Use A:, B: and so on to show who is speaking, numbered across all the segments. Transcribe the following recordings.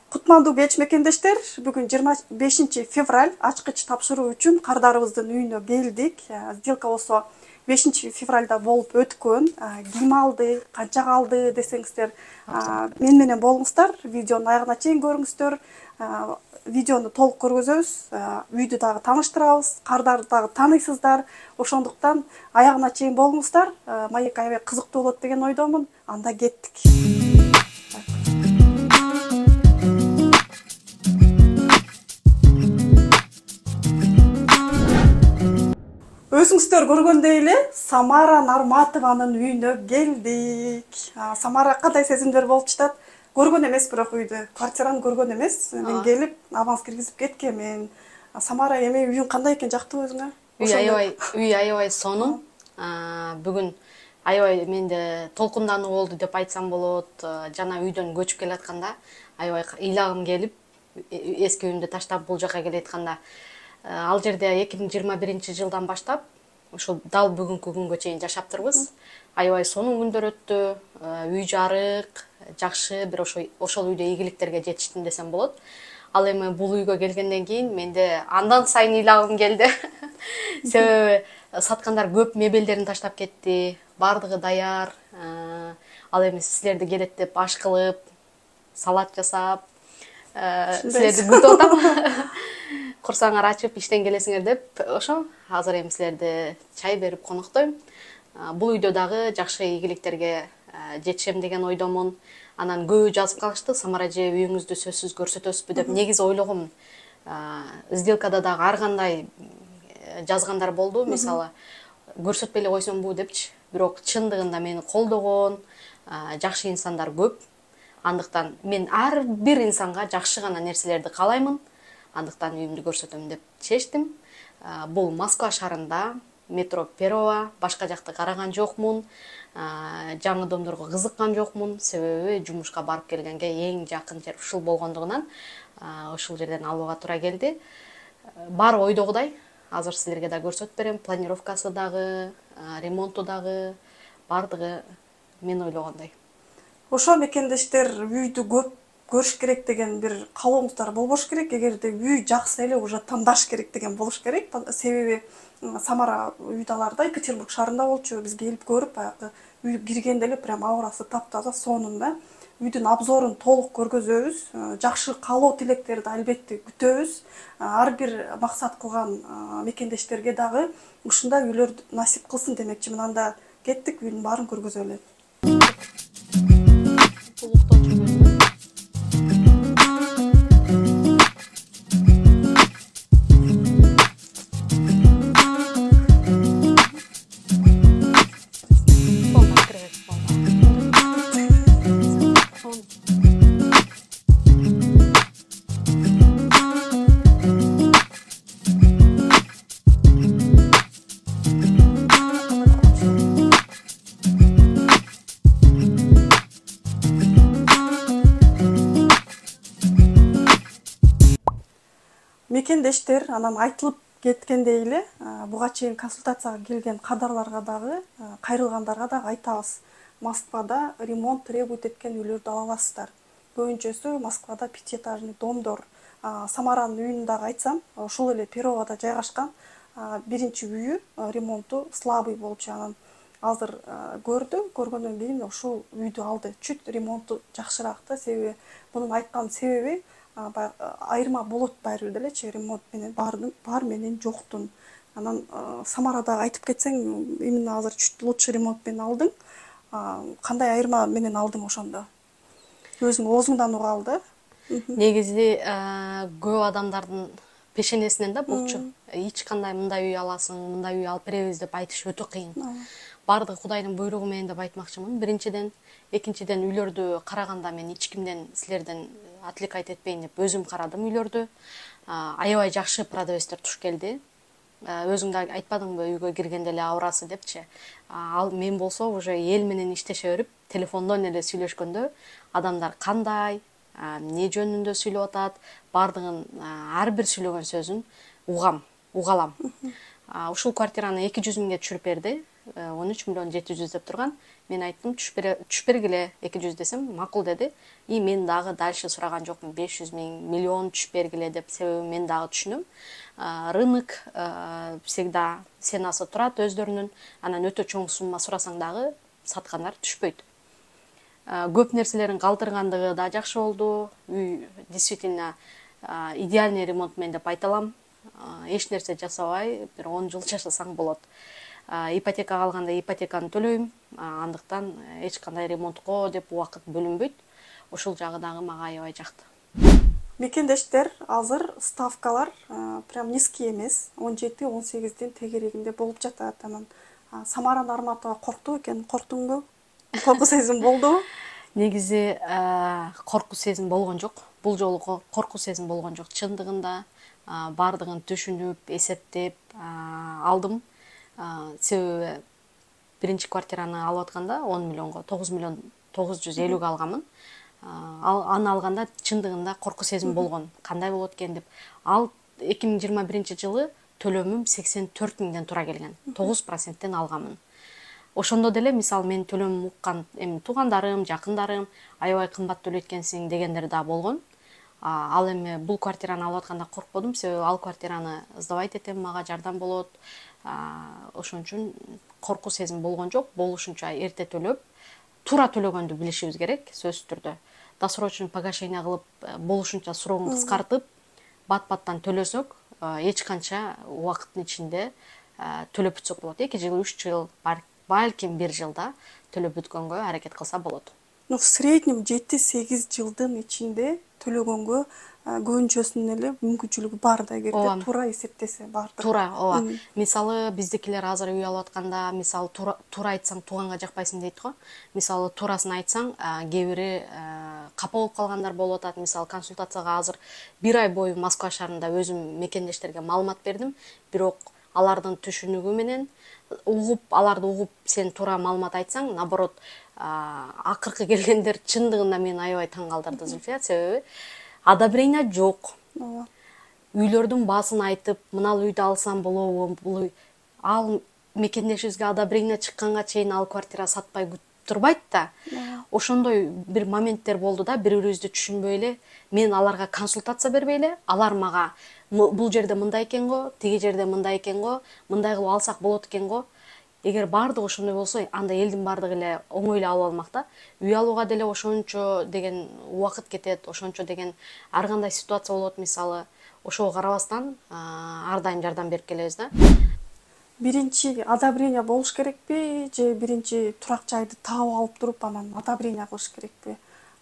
A: Кутмандуу кеч мекендештер, бүгүн 25 февраль ачкыч тапшыруу үчүн кардарыбыздын үйүнө келдик. Сделка болсо 5 февральда болуп өткөн. Ким алды, канча калды десеңиздер, мен менен болуңуздар, видеонун аягына чейин көрүңүздөр. Видеону толук көргөзөбүз, үйдү дагы тааныштырабыз, кардарды дагы тааныйсыздар. Ошондуктан аягына чейин болуңуздар. Маек аябай кызыктуу болот деген ойдомун. Анда кеттик. Өзүңүздөр көргөндөй эле Самара Нарматованын үйүнө келдик. Самара кандай сезимдер болуп жатат? Көргөн эмес, бирок үйдү, квартираны көргөн эмес. Мен келип, аванс киргизип кеткенмин. Самара эми үйүң кандай экен, жактыбы өзүңө?
B: Үй аябай сонун. Бүгүн аябай менде толкундануу болду деп айтсам болот. Жана үйдөн көчүп келатканда аябай ыйлагым келип, эски үйүмдү таштап бул жака келатканда ал жерде 2021-жылдан баштап ошол дал бүгүнкү күнгө чейин жашаптырбыз. Аябай сонун күндөр өттү. Үй жарык, жакшы, бир ошол үйдө ийгиликтерге жетиштим десем болот. Ал эми бул үйгө келгенден кийин менде андан сайын ыйлагым келди. Себеби саткандар көп мебелдерин таштап кетти. Бардыгы даяр. Ал эми силерди келет деп аш кылып, салат жасап, силерди күтүп атам. Курсаңар ачып иштен келесиңер деп, ошо азыр эми силерди чай берип коноктойм. Бул үйдө дагы жакшы ийгиликтерге жетишем деген ойдомун. Анан көбү жазып калышты, Самара эже үйүңүздү сөзсүз көрсөтөсүзбү деп. Негизи ойлогом, сделкада дагы ар кандай жазгандар болду. Мисалы, көрсөтпөй эле койсомбу депчи. Бирок чындыгында мени колдогон жакшы инсандар көп. Андыктан мен ар бир инсанга жакшы гана нерселерди каалаймын. Андыктан үйүмдү көрсөтөм деп чечтим. Бул Москва шаарында, метро Перова, башка жакты караган жокмун. Жаңы домдорго кызыккан жокмун. Себеби жумушка барып келгенге эң жакын жер ушул болгондугунан ушул жерден алууга туура келди. Баары ойдогудай. Азыр силерге да көрсөтүп берем. Планировкасы дагы, ремонту дагы, бардыгы мен ойлогондой.
A: Ошо мекендештер үйдү көп көрүш керек деген бир каалооңуздар болбош керек. Эгерде үй жакса эле уже тандаш керек деген болуш керек. Себеби Самара үйдү аларда Екатеринбург шаарында болчу. Биз келип көрүп, баягы үй киргенде эле прям аурасы таптаза, сонун да. Үйдүн обзорун толук көргөзөбүз. Жакшы каалоо тилектерди албетте күтөбүз. Ар бир максат кылган мекендештерге дагы ушундай үйлөр насип кылсын демекчимин. Анда кеттик, үйдүн баарын көргөзөлү. Мекендештер, анан айтылып кеткендей эле, буга чейин консультацияга келген кардарларга дагы, кайрылгандарга дагы айтабыз. Москвада ремонт требует эткен үйлөрдү ала аласыздар. Көбүнчөсү Москвада 5-этажный домдор. Самаранын үйүнү дагы айтсам, ушул эле Перовада жайгашкан. Биринчи үйү ремонту слабый болчу. Анан азыр көргөндөн кийин ушул үйдү алды. Чүт ремонту жакшыраак да, себеби мунун айткан себеби айырма болот баары бир делечи, ремонт менен бар менен жоктун. Анан Самарада айтып кетсең, именно азыр чүт лучший ремонт менен алдың. Кандай айырма менен алдың ошондо? Өзүң оозуңдан угалы да?
B: Негизи көп адамдардын пешенесинен да булчу. Эч кандай мындай үй аласың, мындай үй алып беребиз деп айтыш өтө кыйын. Бардыгы Кудайдын буйругу менен деп айтмакчымын. Биринчиден, экинчиден үйлөрдү караганда мен эч кимден силерден отвлекать этпейин деп өзүм карадым үйлөрдү. Аябай жакшы продавецтер туш келди. Өзүң да айтпадыңбы үйгө киргенде эле аурасы депчи. Ал мен болсо уже эл менен иштеше берип, телефондон эле сүйлөшкөндө адамдар кандай, эмне жөнүндө сүйлөп атат, бардыгын ар бир сүйлөгөн сөзүн угалам. Ушул квартираны 200 миңге түшүрүп берди. 13 миллион 700 деп турган. Мен айттым, түшүп бергиле 200 десем, макул деди. И мен дагы дальше сураган жокмун, 500 миң, миллион түшүп бергиле деп. Себеби мен дагы түшүнөм. Рынок всегда ценасы турат өздөрүнүн. Анан өтө чоң сумма сурасаң дагы саткандар түшпөйт. Көп нерселерин калтыргандыгы да жакшы болду. Үй действительно идеальный ремонт мен деп айта алам. Эч нерсе жасабай, бир 10 жыл жашасаң болот. Ипотека калганда ипотеканы төлөйм. Андыктан эч кандай ремонтко деп убакыт бөлүнбөйт. Ошол жагы дагы мага аябай жакты.
A: Мекендештер азыр ставкалар прям низкий эмес. 17-18дин тегерегинде болуп жатат. Анан Самараны Арматова коркту экен, корктуңбу? Корку сезим болдубу?
B: Негизи корку сезим болгон жок. Бул жолу корку сезим болгон жок. Чындыгында бардыгын түшүнүп, эсептеп алдым. Себеби биринчи квартираны алып атканда 10 миллионго, 9 миллион 950 алганмын. Аны алганда чындыгында корку сезим болгон. Кандай болот экен деп. Ал 2021 жылы төлөмүм 84 миңден тура келген. 9%тен алганмын. Ошондо деле мисалы мен төлөм уккан туугандарым, жакындарым аябай кымбат төлөйт экенсиң дегендер да болгон. Ал эми бул квартираны алып атканда коркподум, себеби ал квартираны сдавать этем, мага жардам болот. Ошон үчүн корку сезим болгон жок. Болушунча эрте төлөп, туура төлөгөндү билишибиз керек, сөзсүз түрдө. Досрочный погашение кылып, болушунча срогун кыскартып, бат-баттан төлөсөк, эч канча убакыттын ичинде төлөп бүтсөк болот. 2 жыл, 3 жыл, балким 1 жылда төлөп бүткөнгө аракет кылса болот.
A: В среднем 7-8 жылдын ичинде төлөгөнгө көбүнчөсүнүн эле мүмкүнчүлүгү бар да, эгерде туура эсептесе бардык.
B: Туура, ооба. Мисалы биздикилер азыр үй алып атканда, мисалы туура айтсаң тууганга жакпайсың дейт го. Мисалы туурасын айтсаң, кээ бири капа болуп калгандар болуп атат. Мисалы консультацияга азыр 1 ай бою Москва шаарында өзүм мекендештерге маалымат бердим, бирок алардын түшүнүгү менен аларды угуп сен туура маалымат айтсаң, наоборот, акыркы келгендер чындыгында мени аябай таң калтырды, Зульфия, себеби одобрение жок. Үйлөрдүн баасын айтып, мынал үйдү алсам болобу? Ал мекендешибизге одобрение чыкканга чейин ал квартира сатпай турбайт да. Ошондой бир моменттер болду да, бири-бирибизди түшүнбөй эле, мен аларга консультация бербей эле, алар мага бул жерде мындай экен го, тиги жерде мындай экен го, мындай кылып алсак болот экен го. Эгер бардыгы ошондой болсо, анда элдин бардыгы эле оңой эле алып алмак да. Үй алууга деле ошончо деген убакыт кетет, ошончо деген ар кандай ситуация болот, мисалы. Ошого карабастан ар дайым жардам берип келебиз да.
A: Биринчи одобрение болуш керекпи, же биринчи турак жайды таап алып туруп анан одобрение кылыш керекпи?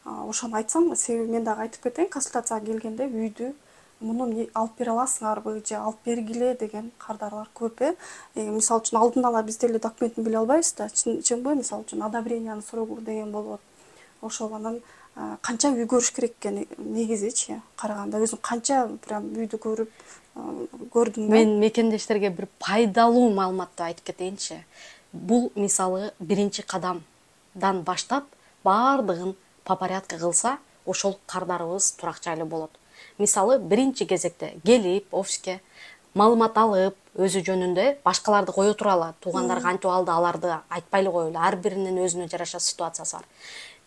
A: Ошону айтсаң, себеби мен дагы айтып кетейин, консультацияга келгенде үйдү муну алып бере аласыңарбы же алып бергиле деген кардарлар көп. Мисалы үчүн алдын ала биз деле документин биле албайбыз да, чынбы? Мисалы үчүн одобрениянын суроо деген болот. Ошол анан канча үй көрүш керек экен негизичи караганда, өзүң канча прям үйдү көрдүң да?
B: Мен мекендештерге бир пайдалуу маалыматты айтып кетейинчи. Бул мисалы биринчи кадамдан баштап бардыгын по порядку кылса, ошол кардарыбыз турак жайлуу болот. Мисалы биринчи кезекте келип офиске маалымат алып, өзү жөнүндө башкаларды кое туралы, туугандар кантип алды, аларды айтпай эле коелу. Ар биринин өзүнө жараша ситуациясы бар.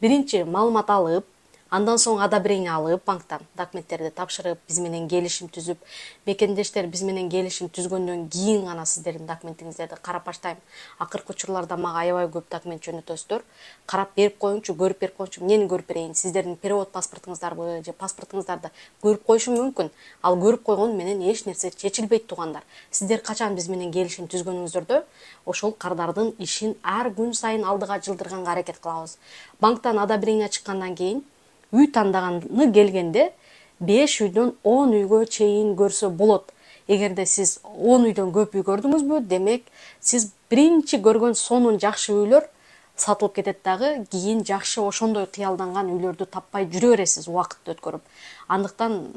B: Биринчи маалымат алып, андан соң одобрение алып, банктан документтерди тапшырып, биз менен келишим түзүп, мекендештер биз менен келишим түзгөндөн кийин гана сиздердин документиңиздерди карап баштайм. Акыркы учурларда мага аябай көп документ жөнөтөсүздөр. Карап берип коюңчу, көрүп берип коюңчу, эмнени көрүп берейин? Сиздердин перевод паспортуңуздарбы же паспортуңуздарды көрүп коюшум мүмкүн. Ал көрүп койгон менен эч нерсе чечилбейт, туугандар. Сиздер качан биз менен келишим түзгөнүңүздөрдө ошол кардардын ишин ар күн сайын алдыга жылдырганга аракет кылабыз. Банктан одобрение чыккандан кийин үй тандаганы келгенде 5 үйдөн 10 үйгө чейин көрсө болот. Эгерде сиз 10 үйдөн көп үй көрдүңүзбү, демек сиз биринчи көргөн сонун жакшы үйлөр сатылып кетет дагы, кийин жакшы ошондой кыялданган үйлөрдү таппай жүрө бересиз убакытты өткөрүп. Андыктан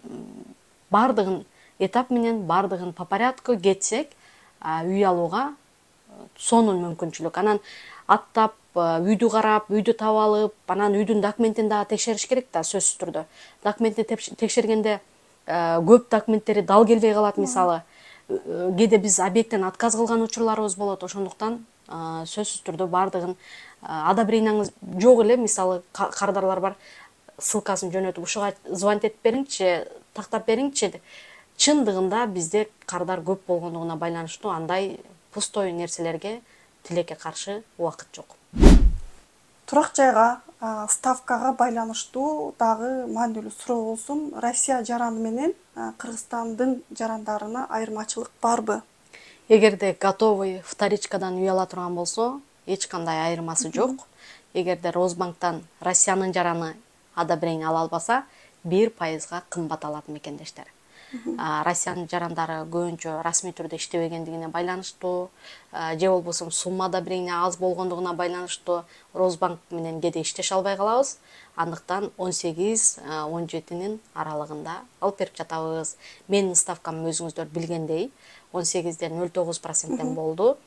B: бардыгын этап менен, бардыгын по порядку кетсек, үй алууга сонун мүмкүнчүлүк. Анан аттап, үйдү карап, үйдү таап алып, анан үйдүн документин дагы текшериш керек да, сөзсүз түрдө. Документти текшергенде көп документтери дал келбей калат, мисалы. Кээде биз объекттен отказ кылган учурларыбыз болот, ошондуктан сөзсүз түрдө баардыгын ада бирейиңиз жок эле, мисалы кардарлар бар, ссылкасын жөнөтүп ушуга звонить этип бериңчи, тактап бериңчи. Чындыгында бизде кардар көп болгондугуна байланыштуу андай пустой нерселерге, тилекке каршы убакыт жок.
A: Турак жайга, ставкага байланыштуу дагы маанилүү суроо болсун. Россия жараны менен Кыргызстандын жарандарына айырмачылык барбы?
B: Эгерде готовый вторичкадан үй ала турган болсо, эч кандай айырмасы жок. Эгерде Росбанктан Россиянын жараны ада бирейин ала албаса, 1% кымбат алат мекендештер. Россиянын жарандары көбүнчө расмий түрдө иштебегендигине байланыштуу, же болбосо сумма ада бирейине аз болгондугуна байланыштуу Росбанк менен кээде иштеше албай калабыз. Андыктан 18-17нин аралыгында алып берип жатабыз. Менин ставкам өзүңүздөр билгендей 18ден 0,9%тен болду.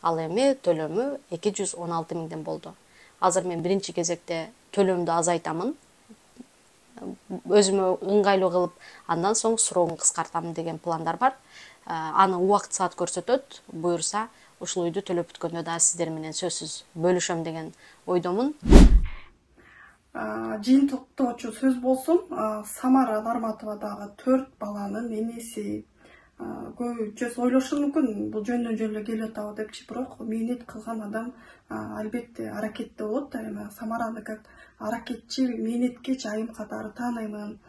B: Ал эми төлөмү 216 миңден болду. Азыр мен биринчи кезекте төлөмдү азайтамын. Өзүмө ыңгайлуу кылып, андан соң срогун кыскартамын деген пландар бар. Аны убакыт саат көрсөтөт. Буюрса, ушул үйдү төлөп бүткөндө да сиздер менен сөзсүз бөлүшөм деген ойдомун.
A: Жыйынтыктоочу сөз болсун. Самара Нарматова дагы 4 баланын энеси. Көбүнчөсү ойлошу мүмкүн, бул жөндөн жөн эле келип атабы депчи, бирок мээнет кылган адам албетте аракетте болот. Эми Самараны как аракетчи, мээнеткечи айым катары тааныймын.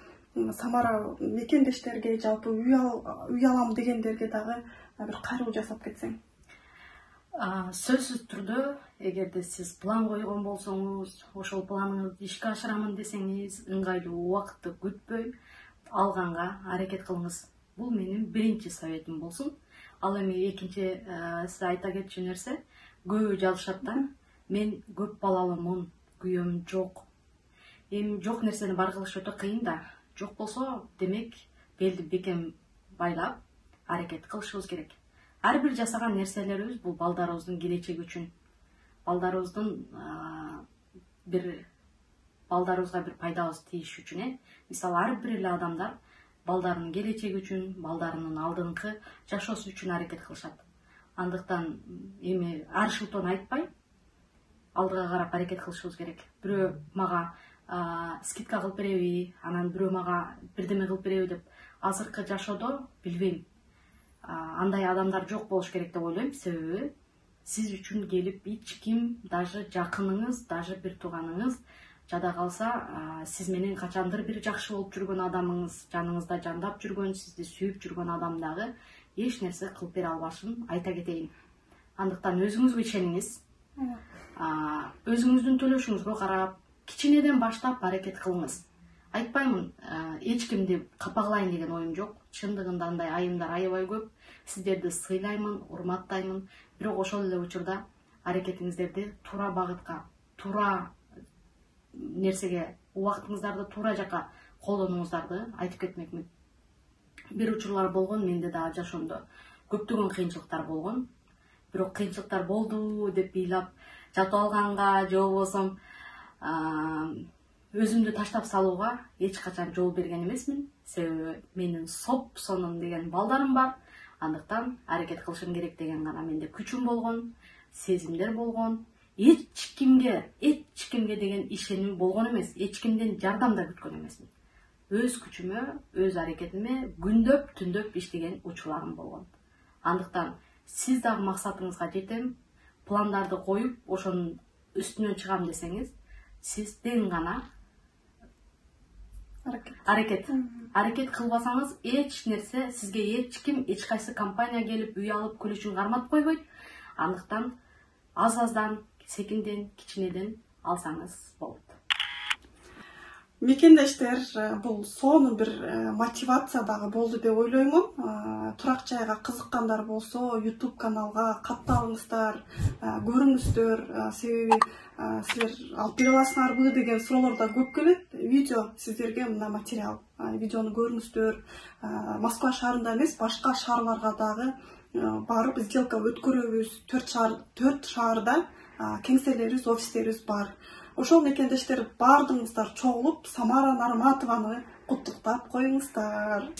A: Самара мекендештерге, жалпы үй алам дегендерге дагы бир кайрылуу жасап кетсең.
B: Сөзсүз түрдө, эгерде сиз план койгон болсоңуз, ошол планыңызды ишке ашырамын десеңиз, ыңгайлуу убакытты күтпөй алганга аракет кылыңыз. Бул менин биринчи советим болсун. Ал эми экинчи сиз айта кетчү нерсе, көбү жалышат да, мен көп балалымын, күйөөм жок. Эми жок нерсени бар кылыш өтө кыйын да. Жок болсо, демек белди бекем байлап аракет кылышыбыз керек. Ар бир жасаган нерселерибиз бул балдарыбыздын келечеги үчүн. Балдарыбызга бир пайдабыз тийиш үчүн, мисалы ар бир эле адамдар балдарынын келечеги үчүн, балдарынын алдыңкы жашоосу үчүн аракет кылышат. Андыктан эми ар шылтоон айтпай, алдыга карап аракет кылышыбыз керек. Бирөө мага скидка кылып береби, анан бирөө мага бирдеме кылып береби деп азыркы жашоодо билбейм. Андай адамдар жок болуш керек деп ойлойм. Себеби сиз үчүн келип эч ким, даже жакыныңыз, даже бир тууганыңыз жада калса, сиз менен качандыр бир жакшы болуп жүргөн адамыңыз, жаныңызда жандап жүргөн, сизди сүйүп жүргөн адам дагы эч нерсе кылып бере албашын айта кетейин. Андыктан өзүңүзгө ишениңиз. Өзүңүздүн төлөшүңүзгө карап, кичинеден баштап аракет кылыңыз. Айтпаймын, эч кимди капаглайын деген оюм жок. Чындыгында андай айымдар аябай көп. Сиздерди сыйлаймын, урматтаймын. Бирок ошол эле учурда аракетиңиздерди туура багытка, туура нерсеге, убактыңыздарды туура жака колдонуңуздарды айтып кетмекмин. Бир учурлар болгон, менде дагы жашоомдо көптөгөн кыйынчылыктар болгон. Бирок кыйынчылыктар болду деп ыйлап жатып алганга, же болбосо өзүмдү таштап салууга эч качан жол берген эмесмин. Себеби менин соп-сонун деген балдарым бар. Андыктан аракет кылышым керек деген гана менде күчүм болгон, сезимдер болгон. Эч кимге деген ишеним болгон эмес. Эч кимден жардам да күткөн эмесмин. Өз күчүмө, өз аракетиме күндөп, түндөп иштеген учурларым болгон. Андыктан сиз дагы максатыңызга жетем, пландарды коюп, ошонун үстүнөн чыгам десеңиз, сизден гана аракет кылбасаңыз, эч нерсе сизге эч ким, эч кайсы компания келип үй алып күлүшүн карматып койбойт. Андыктан аз-аздан, секинден, кичинеден алсаңыз болот.
A: Мекендештер, бул сонун бир мотивация дагы болду деп ойлоймун. Турак жайга кызыккандар болсо, YouTube каналга катталыңыздар, көрүңүздөр. Себеби силер алып бере аласыңарбы деген суроолор да көп келет. Видео сиздерге мына материал. Видеону көрүңүздөр. Москва шаарында эмес, башка шаарларга дагы барып сделка өткөрөбүз. 4 шаарда кеңселерибиз, офистерибиз бар. Ошол мекендештер бардыңыздар чогулуп, Самара Нарматованы куттуктап коюңуздар.